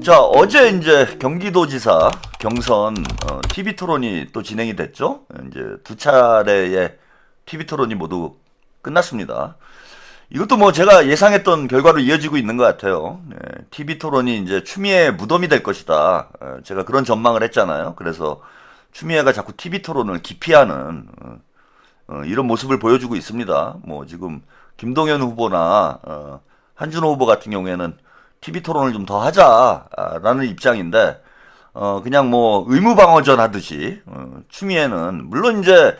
자, 어제 이제 경기도지사 경선 TV 토론이 또 진행이 됐죠. 이제 두 차례의 TV 토론이 모두 끝났습니다. 이것도 뭐 제가 예상했던 결과로 이어지고 있는 것 같아요. TV 토론이 이제 추미애의 무덤이 될 것이다. 제가 그런 전망을 했잖아요. 그래서 추미애가 자꾸 TV 토론을 기피하는 이런 모습을 보여주고 있습니다. 뭐 지금 김동연 후보나 한준호 후보 같은 경우에는 TV 토론을 좀 더 하자라는 입장인데, 그냥 뭐 의무방어전 하듯이, 추미애는, 물론 이제,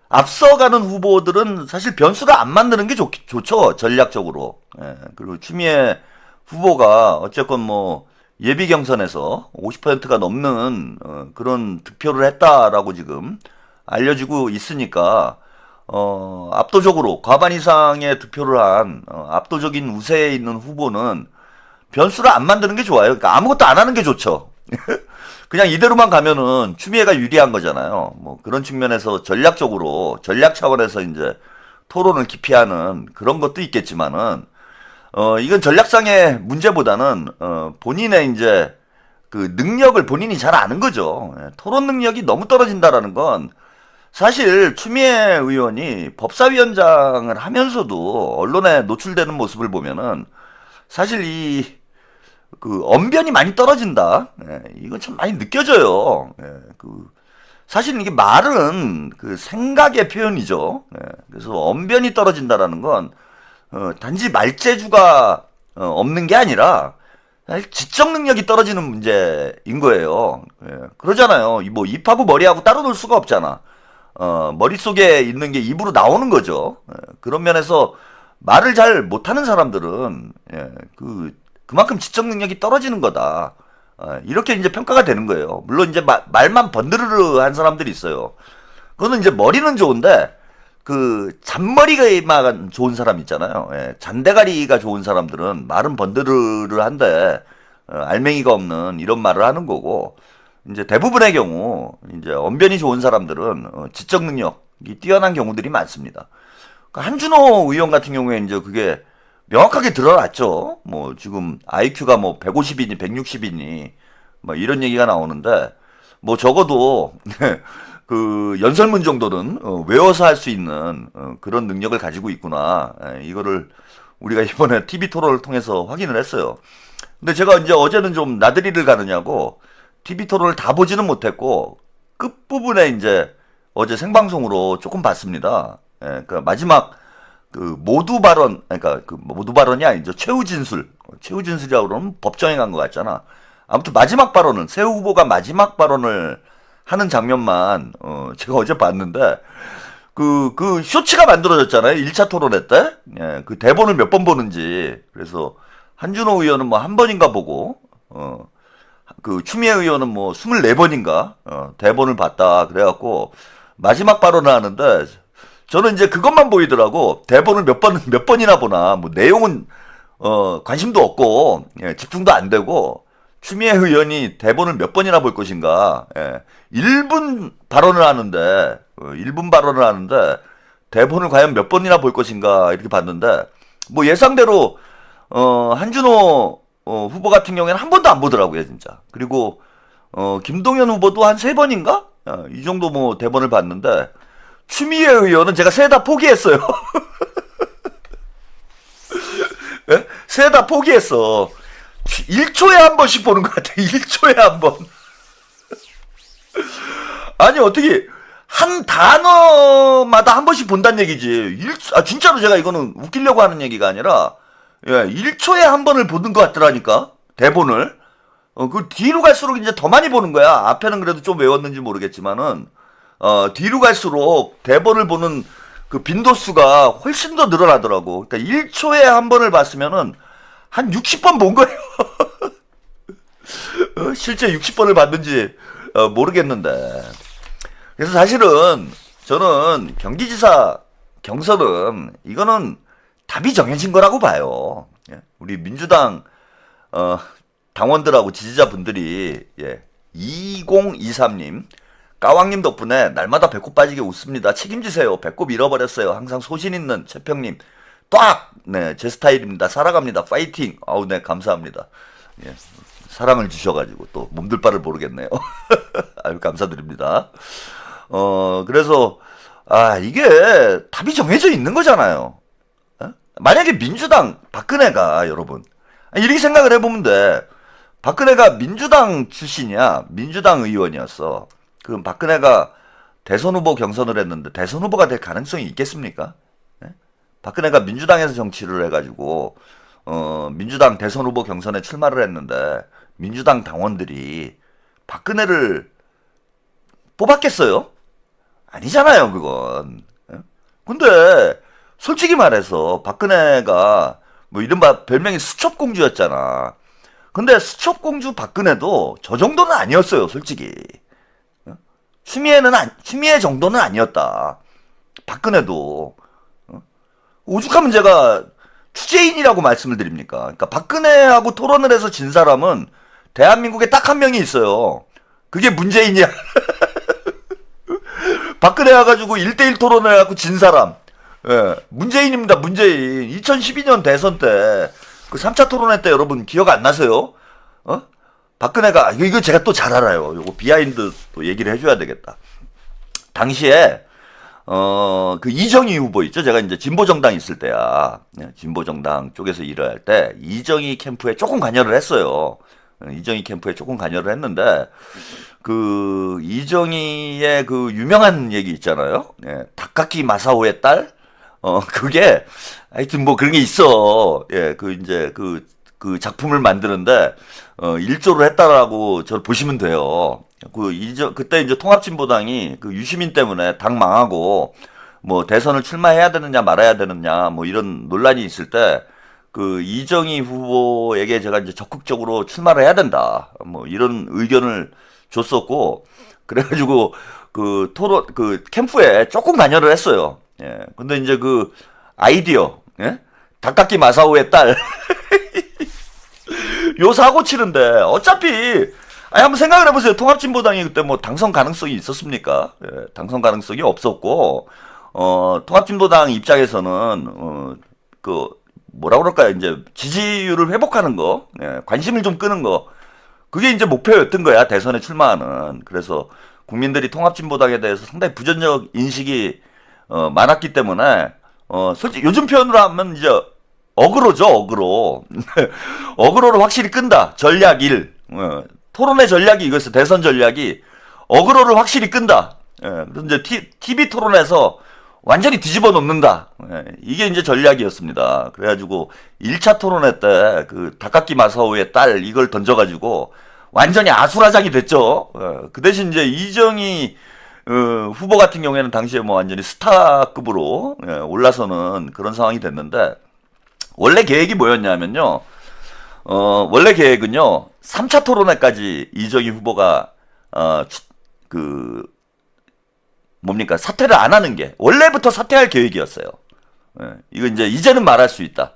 앞서가는 후보들은 사실 변수를 안 만드는 게 좋죠, 전략적으로. 예, 그리고 추미애 후보가 어쨌건 뭐 예비 경선에서 50%가 넘는, 그런 득표를 했다라고 지금 알려지고 있으니까, 압도적으로 과반 이상의 득표를 한 압도적인 우세에 있는 후보는 변수를 안 만드는 게 좋아요. 그러니까 아무것도 안 하는 게 좋죠. 그냥 이대로만 가면은 추미애가 유리한 거잖아요. 뭐 그런 측면에서 전략적으로 전략 차원에서 이제 토론을 기피하는 그런 것도 있겠지만은 이건 전략상의 문제보다는 본인의 이제 그 능력을 본인이 잘 아는 거죠. 토론 능력이 너무 떨어진다라는 건 사실 추미애 의원이 법사위원장을 하면서도 언론에 노출되는 모습을 보면은 사실 그 언변이 많이 떨어진다. 이건 참 많이 느껴져요. 사실 이게 말은 그 생각의 표현이죠. 그래서 언변이 떨어진다라는 건 단지 말재주가 없는 게 아니라 사실 지적 능력이 떨어지는 문제인 거예요. 그러잖아요. 뭐 입하고 머리하고 따로 놀 수가 없잖아. 머릿속에 있는 게 입으로 나오는 거죠. 그런 면에서 말을 잘 못하는 사람들은, 그만큼 지적 능력이 떨어지는 거다. 이렇게 이제 평가가 되는 거예요. 물론 이제 말만 번드르르 한 사람들이 있어요. 그거는 이제 머리는 좋은데, 그, 잔머리가 좋은 사람 있잖아요. 잔대가리가 좋은 사람들은 말은 번드르르 한데, 알맹이가 없는 이런 말을 하는 거고, 이제 대부분의 경우 이제 언변이 좋은 사람들은 지적 능력이 뛰어난 경우들이 많습니다. 그러니까 한준호 의원 같은 경우에 이제 그게 명확하게 드러났죠. 뭐 지금 IQ가 뭐 150이니 160이니 뭐 이런 얘기가 나오는데 뭐 적어도 그 연설문 정도는 외워서 할 수 있는 그런 능력을 가지고 있구나. 이거를 우리가 이번에 TV 토론을 통해서 확인을 했어요. 근데 제가 이제 어제는 좀 나들이를 가느냐고 TV 토론을 다 보지는 못했고 끝부분에 이제 어제 생방송으로 조금 봤습니다. 그러니까 마지막 그 모두 발언, 그러니까 그 모두 발언이 아니죠. 최후 진술이라고 그러면 법정에 간 것 같잖아. 아무튼 마지막 발언은 새 후보가 마지막 발언을 하는 장면만 제가 어제 봤는데 그 쇼츠가 만들어졌잖아요. 1차 토론회 때. 그 대본을 몇 번 보는지. 그래서 한준호 의원은 뭐 한 번인가 보고 그 추미애 의원은 뭐 24번인가 대본을 봤다 그래갖고 마지막 발언을 하는데 저는 이제 그것만 보이더라고. 대본을 몇 번이나 보나. 뭐 내용은 관심도 없고 집중도 안 되고 추미애 의원이 대본을 몇 번이나 볼 것인가. 1분 발언을 하는데 1분 발언을 하는데 대본을 과연 몇 번이나 볼 것인가 이렇게 봤는데 뭐 예상대로 한준호 후보 같은 경우에는 한 번도 안 보더라고요, 진짜. 그리고, 김동연 후보도 한 3번인가? 이 정도 뭐 대본을 봤는데, 추미애 의원은 제가 세 다 포기했어요. 세 다 포기했어. 1초에 한 번씩 보는 것 같아, 1초에 한 번. 아니, 어떻게, 한 단어마다 한 번씩 본다는 얘기지. 진짜로 제가 이거는 웃기려고 하는 얘기가 아니라, 1초에 한 번을 보는 것 같더라니까, 대본을. 그 뒤로 갈수록 이제 더 많이 보는 거야. 앞에는 그래도 좀 외웠는지 모르겠지만은, 뒤로 갈수록 대본을 보는 그 빈도수가 훨씬 더 늘어나더라고. 그러니까 1초에 한 번을 봤으면은, 한 60번 본 거예요. 실제 60번을 봤는지, 모르겠는데. 그래서 사실은, 저는 경기지사 경선은, 이거는, 답이 정해진 거라고 봐요. 우리 민주당 당원들하고 지지자분들이 2023님 까왕님 덕분에 날마다 배꼽 빠지게 웃습니다. 책임지세요. 배꼽 잃어버렸어요. 항상 소신 있는 최평님 딱! 네, 제 스타일입니다. 살아갑니다. 파이팅! 아우, 네, 감사합니다. 예. 사랑을 주셔가지고 또 몸둘 바를 모르겠네요. 아유, 감사드립니다. 그래서 이게 답이 정해져 있는 거잖아요. 만약에 민주당 박근혜가 여러분 이렇게 생각을 해보면 돼. 박근혜가 민주당 출신이야. 민주당 의원이었어. 그럼 박근혜가 대선 후보 경선을 했는데 대선 후보가 될 가능성이 있겠습니까? 네? 박근혜가 민주당에서 정치를 해가지고 민주당 대선 후보 경선에 출마를 했는데 민주당 당원들이 박근혜를 뽑았겠어요? 아니잖아요, 그건. 예? 근데 솔직히 말해서 박근혜가 뭐 이른바 별명이 수첩공주였잖아. 근데 수첩공주 박근혜도 저 정도는 아니었어요, 솔직히. 추미애 정도는 아니었다. 박근혜도. 오죽하면 제가 취재인이라고 말씀을 드립니까? 그러니까 박근혜하고 토론을 해서 진 사람은 대한민국에 딱 한 명이 있어요. 그게 문재인이야. 박근혜 와가지고 1대1 토론을 해갖고 진 사람. 예, 문재인입니다, 문재인. 2012년 대선 때, 그 3차 토론회 때 여러분 기억 안 나세요? 박근혜가, 이거 제가 또 잘 알아요. 요거 비하인드 또 얘기를 해줘야 되겠다. 당시에, 그 이정희 후보 있죠? 제가 이제 진보정당 있을 때야. 진보정당 쪽에서 일을 할 때, 이정희 캠프에 조금 관여를 했어요. 이정희 캠프에 조금 관여를 했는데, 그, 이정희의 그 유명한 얘기 있잖아요. 다카키 마사오의 딸? 그게, 하여튼 뭐 그런 게 있어. 예, 그 작품을 만드는데, 일조를 했다라고 저를 보시면 돼요. 그때 이제 통합진보당이 그 유시민 때문에 당 망하고, 뭐 대선을 출마해야 되느냐 말아야 되느냐, 뭐 이런 논란이 있을 때, 그 이정희 후보에게 제가 이제 적극적으로 출마를 해야 된다. 뭐 이런 의견을 줬었고, 그래가지고 그 캠프에 조금 관여를 했어요. 예. 근데 이제 그 아이디어, 예? 다카키 마사오의 딸. 요 사고 치는데, 어차피, 한번 생각을 해보세요. 통합진보당이 그때 뭐 당선 가능성이 있었습니까? 예, 당선 가능성이 없었고, 통합진보당 입장에서는, 뭐라 그럴까요? 이제 지지율을 회복하는 거, 예, 관심을 좀 끄는 거, 그게 이제 목표였던 거야, 대선에 출마하는. 그래서 국민들이 통합진보당에 대해서 상당히 부정적 인식이, 많았기 때문에, 솔직히 요즘 표현으로 하면 이제, 어그로죠, 어그로. 어그로를 확실히 끈다. 전략 1. 토론의 전략이 이거였어, 대선 전략이. 어그로를 확실히 끈다. 그래서 이제 TV 토론에서 완전히 뒤집어 놓는다. 이게 이제 전략이었습니다. 그래가지고 1차 토론회 때 그 다카키 마사오의 딸 이걸 던져가지고 완전히 아수라장이 됐죠. 그 대신 이제 이정희 후보 같은 경우에는 당시에 뭐 완전히 스타급으로 올라서는 그런 상황이 됐는데, 원래 계획이 뭐였냐면요. 원래 계획은요. 3차 토론회까지 이정희 후보가 사퇴를 안 하는 게 원래부터 사퇴할 계획이었어요. 이거 이제는 말할 수 있다.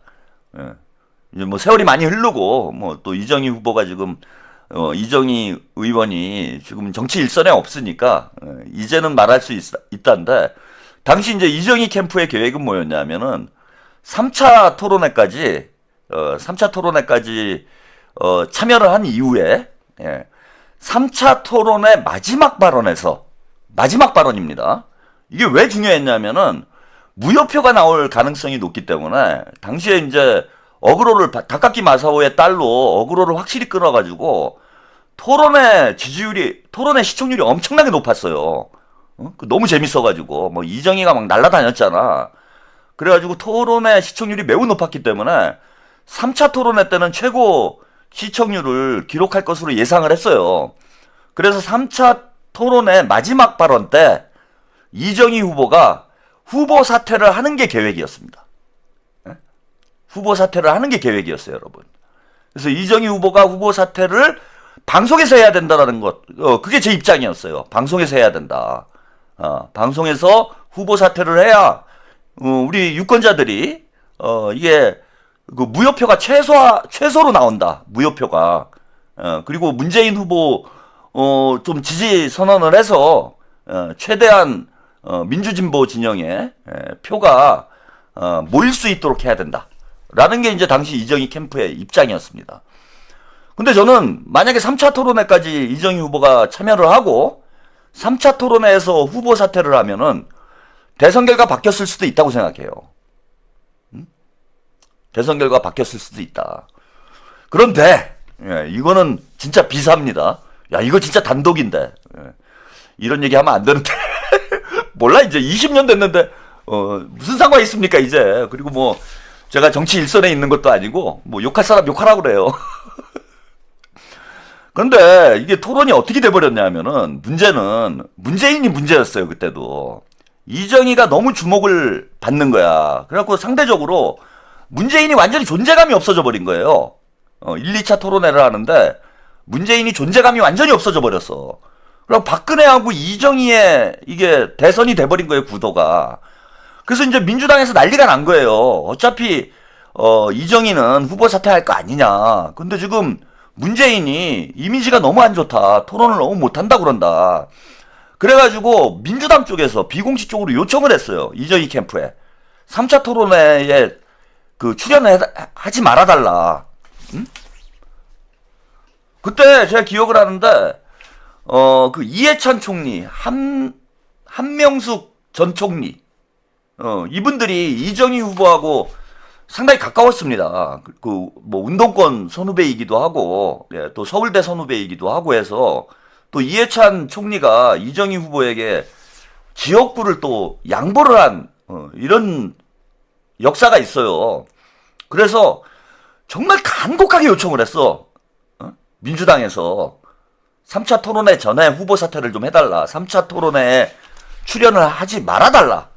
이제 뭐 세월이 많이 흐르고 뭐 또 이정희 후보가 지금 이정희 의원이 지금 정치 일선에 없으니까 이제는 말할 수 있다는데, 당시 이제 이정희 캠프의 계획은 뭐였냐면은 3차 토론회까지 참여를 한 이후에 3차 토론회 마지막 발언입니다. 이게 왜 중요했냐면은 무효표가 나올 가능성이 높기 때문에 당시에 이제 다카키 마사오의 딸로 어그로를 확실히 끌어가지고 토론회 시청률이 엄청나게 높았어요. 너무 재밌어가지고 뭐 이정희가 막 날라다녔잖아. 그래가지고 토론회 시청률이 매우 높았기 때문에 3차 토론회 때는 최고 시청률을 기록할 것으로 예상을 했어요. 그래서 3차 토론회 마지막 발언 때 이정희 후보가 후보 사퇴를 하는 게 계획이었습니다. 후보 사퇴를 하는 게 계획이었어요, 여러분. 그래서 이정희 후보가 후보 사퇴를 방송에서 해야 된다라는 것, 그게 제 입장이었어요. 방송에서 해야 된다. 방송에서 후보 사퇴를 해야 우리 유권자들이 이게 그 무효표가 최소로 나온다. 무효표가. 그리고 문재인 후보 좀 지지 선언을 해서 최대한 민주진보 진영의 표가 모일 수 있도록 해야 된다. 라는 게 이제 당시 이정희 캠프의 입장이었습니다. 근데 저는 만약에 3차 토론회까지 이정희 후보가 참여를 하고 3차 토론회에서 후보 사퇴를 하면은 대선 결과 바뀌었을 수도 있다고 생각해요. 대선 결과 바뀌었을 수도 있다. 그런데 이거는 진짜 비사입니다. 야, 이거 진짜 단독인데. 이런 얘기 하면 안 되는데. 몰라, 이제 20년 됐는데 무슨 상관이 있습니까, 이제. 그리고 뭐 제가 정치 일선에 있는 것도 아니고 뭐 욕할 사람 욕하라고 그래요. 그런데 이게 토론이 어떻게 돼버렸냐면은 문제는 문재인이 문제였어요, 그때도. 이정희가 너무 주목을 받는 거야. 그래갖고 상대적으로 문재인이 완전히 존재감이 없어져 버린 거예요. 1, 2차 토론회를 하는데 문재인이 존재감이 완전히 없어져 버렸어. 그리고 박근혜하고 이정희의 이게 대선이 돼버린 거예요, 구도가. 그래서 이제 민주당에서 난리가 난 거예요. 어차피 이정희는 후보 사퇴할 거 아니냐. 근데 지금 문재인이 이미지가 너무 안 좋다. 토론을 너무 못한다 그런다. 그래가지고 민주당 쪽에서 비공식 쪽으로 요청을 했어요. 이정희 캠프에. 3차 토론회에 그 출연을 하지 말아달라. 응? 그때 제가 기억을 하는데 그 이해찬 총리, 한명숙 전 총리, 이분들이 이정희 후보하고 상당히 가까웠습니다. 그 뭐 운동권 선후배이기도 하고, 예, 또 서울대 선후배이기도 하고 해서 또 이해찬 총리가 이정희 후보에게 지역구를 또 양보를 한 이런 역사가 있어요. 그래서 정말 간곡하게 요청을 했어. 민주당에서 3차 토론회 전에 후보 사퇴를 좀 해달라. 3차 토론회에 출연을 하지 말아달라.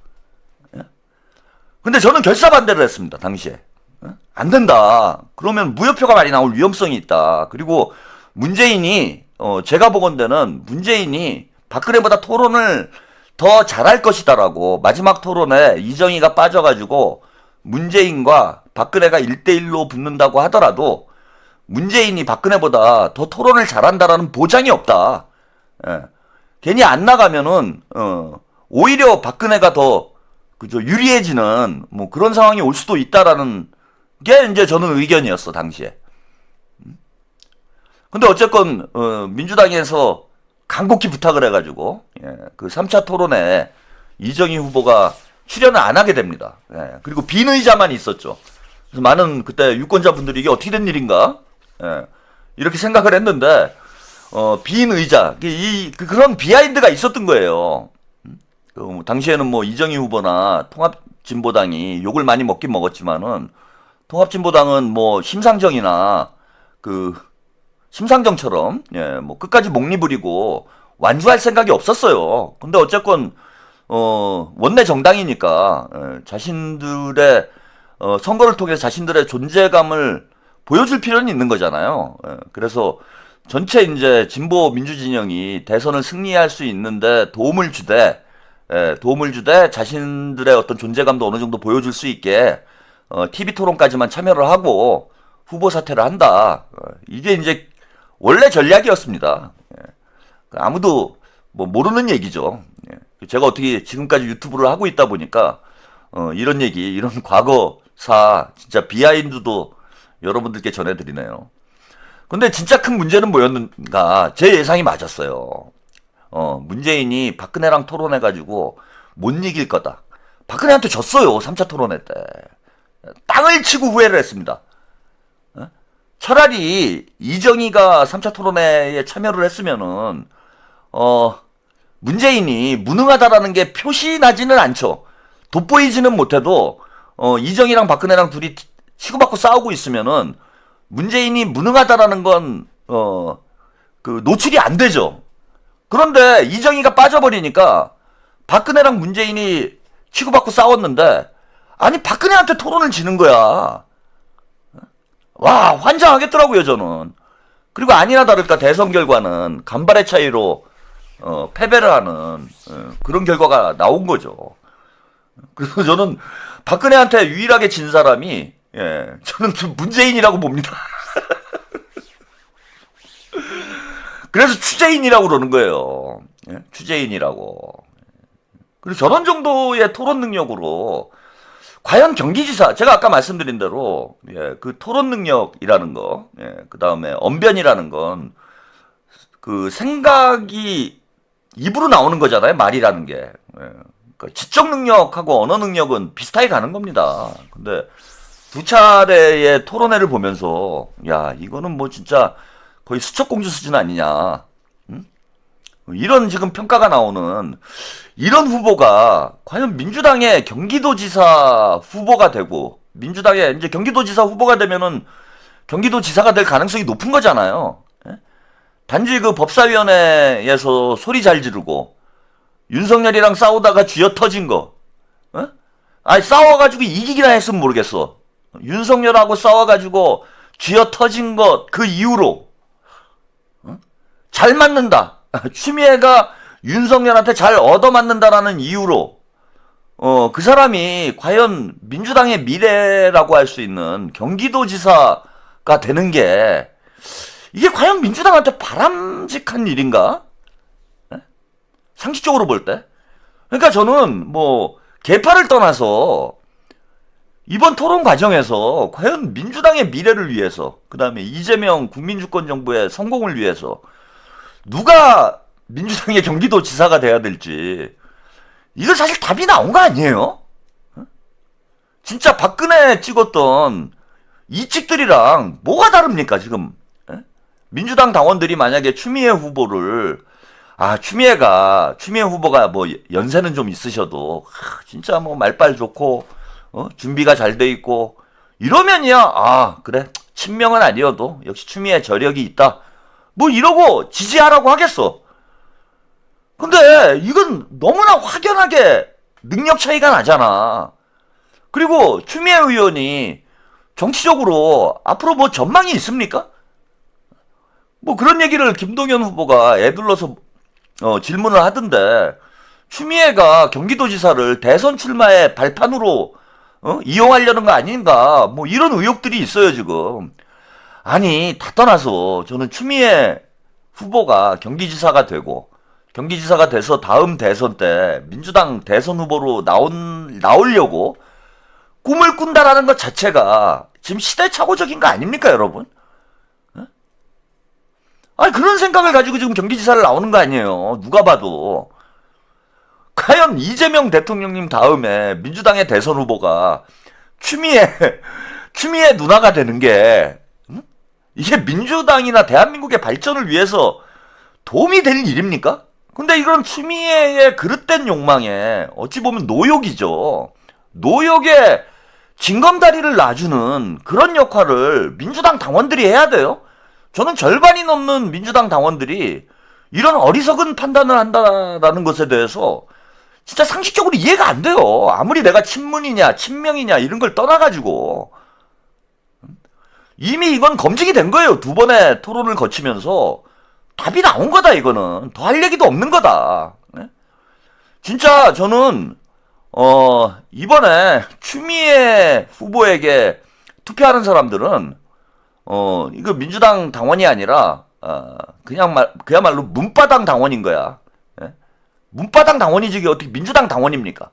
근데 저는 결사반대를 했습니다, 당시에. 안 된다. 그러면 무효표가 많이 나올 위험성이 있다. 그리고 문재인이, 제가 보건대는 문재인이 박근혜보다 토론을 더 잘할 것이다라고 마지막 토론에 이정희가 빠져가지고 문재인과 박근혜가 1대1로 붙는다고 하더라도 문재인이 박근혜보다 더 토론을 잘한다라는 보장이 없다. 예. 괜히 안 나가면은 오히려 박근혜가 더 그저 유리해지는 뭐 그런 상황이 올 수도 있다라는 게 이제 저는 의견이었어, 당시에. 근데 어쨌건 민주당에서 간곡히 부탁을 해가지고 그 3차 토론에 이정희 후보가 출연을 안 하게 됩니다. 예. 그리고 빈 의자만 있었죠. 그래서 많은 그때 유권자분들이 이게 어떻게 된 일인가? 예. 이렇게 생각을 했는데 빈 의자 그런 비하인드가 있었던 거예요. 당시에는 뭐 이정희 후보나 통합진보당이 욕을 많이 먹긴 먹었지만은 통합진보당은 뭐 심상정이나 그 심상정처럼 뭐 끝까지 목리 부리고 완주할 생각이 없었어요. 근데 어쨌건 원내 정당이니까 자신들의 선거를 통해 자신들의 존재감을 보여줄 필요는 있는 거잖아요. 그래서 전체 이제 진보 민주진영이 대선을 승리할 수 있는데 도움을 주되 자신들의 어떤 존재감도 어느 정도 보여줄 수 있게 TV 토론까지만 참여를 하고 후보 사퇴를 한다. 이게 이제 원래 전략이었습니다. 아무도 뭐 모르는 얘기죠. 제가 어떻게 지금까지 유튜브를 하고 있다 보니까 이런 얘기, 이런 과거사 진짜 비하인드도 여러분들께 전해드리네요. 근데 진짜 큰 문제는 뭐였는가? 제 예상이 맞았어요. 문재인이 박근혜랑 토론해가지고 못 이길 거다. 박근혜한테 졌어요. 3차 토론회 때. 땅을 치고 후회를 했습니다. 차라리 이정희가 3차 토론회에 참여를 했으면은 문재인이 무능하다라는 게 표시나지는 않죠. 돋보이지는 못해도 이정희랑 박근혜랑 둘이 치고받고 싸우고 있으면은 문재인이 무능하다라는 건 그 노출이 안 되죠. 그런데 이정희가 빠져버리니까 박근혜랑 문재인이 치고받고 싸웠는데 아니 박근혜한테 토론을 지는 거야. 와, 환장하겠더라고요, 저는. 그리고 아니나 다를까 대선 결과는 간발의 차이로 패배를 하는 그런 결과가 나온 거죠. 그래서 저는 박근혜한테 유일하게 진 사람이 저는 문재인이라고 봅니다. 그래서 추재인이라고 그러는 거예요. 추재인이라고. 그리고 저런 정도의 토론 능력으로 과연 경기지사, 제가 아까 말씀드린 대로, 예, 그 토론 능력이라는 거, 예, 그 다음에 언변이라는 건, 그 생각이 입으로 나오는 거잖아요, 말이라는 게. 예, 그러니까 지적 능력하고 언어 능력은 비슷하게 가는 겁니다. 근데 두 차례의 토론회를 보면서, 야, 이거는 뭐 진짜 거의 수첩공주 수준 아니냐. 응? 이런 지금 평가가 나오는 이런 후보가 과연 민주당의 경기도지사 후보가 되고 민주당의 이제 경기도지사 후보가 되면은 경기도지사가 될 가능성이 높은 거잖아요. 예? 단지 그 법사위원회에서 소리 잘 지르고 윤석열이랑 싸우다가 쥐어 터진 거. 어? 아니 싸워가지고 이기기나 했으면 모르겠어. 윤석열하고 싸워가지고 쥐어 터진 것 그 이후로 잘 맞는다. 추미애가 윤석열한테 잘 얻어맞는다라는 이유로 그 사람이 과연 민주당의 미래라고 할 수 있는 경기도지사가 되는 게 이게 과연 민주당한테 바람직한 일인가? 네? 상식적으로 볼 때. 그러니까 저는 뭐 계파를 떠나서 이번 토론 과정에서 과연 민주당의 미래를 위해서 그 다음에 이재명 국민주권정부의 성공을 위해서 누가 민주당의 경기도지사가 돼야 될지 이거 사실 답이 나온 거 아니에요? 진짜 박근혜 찍었던 이찍들이랑 뭐가 다릅니까 지금? 민주당 당원들이 만약에 추미애 후보를 추미애 후보가 뭐 연세는 좀 있으셔도 진짜 뭐 말빨 좋고 준비가 잘 돼 있고 이러면야 그래 친명은 아니어도 역시 추미애 저력이 있다 뭐 이러고 지지하라고 하겠어. 근데 이건 너무나 확연하게 능력 차이가 나잖아. 그리고 추미애 의원이 정치적으로 앞으로 뭐 전망이 있습니까? 뭐 그런 얘기를 김동연 후보가 애둘러서 질문을 하던데 추미애가 경기도지사를 대선 출마의 발판으로 이용하려는 거 아닌가 뭐 이런 의혹들이 있어요 지금. 아니 다 떠나서 저는 추미애 후보가 경기지사가 돼서 다음 대선 때 민주당 대선 후보로 나오려고 꿈을 꾼다라는 것 자체가 지금 시대착오적인 거 아닙니까 여러분? 아니 그런 생각을 가지고 지금 경기지사를 나오는 거 아니에요. 누가 봐도. 과연 이재명 대통령님 다음에 민주당의 대선 후보가 추미애 누나가 되는 게 이게 민주당이나 대한민국의 발전을 위해서 도움이 될 일입니까? 근데 이건 추미애의 그릇된 욕망에 어찌 보면 노욕이죠. 노욕에 징검다리를 놔주는 그런 역할을 민주당 당원들이 해야 돼요. 저는 절반이 넘는 민주당 당원들이 이런 어리석은 판단을 한다라는 것에 대해서 진짜 상식적으로 이해가 안 돼요. 아무리 내가 친문이냐 친명이냐 이런 걸 떠나가지고 이미 이건 검증이 된 거예요. 두 번의 토론을 거치면서 답이 나온 거다 이거는. 더 할 얘기도 없는 거다. 네? 진짜 저는 이번에 추미애 후보에게 투표하는 사람들은 이거 민주당 당원이 아니라 그야말로 문바당 당원인 거야. 예? 문바당 당원이지 이게 어떻게 민주당 당원입니까?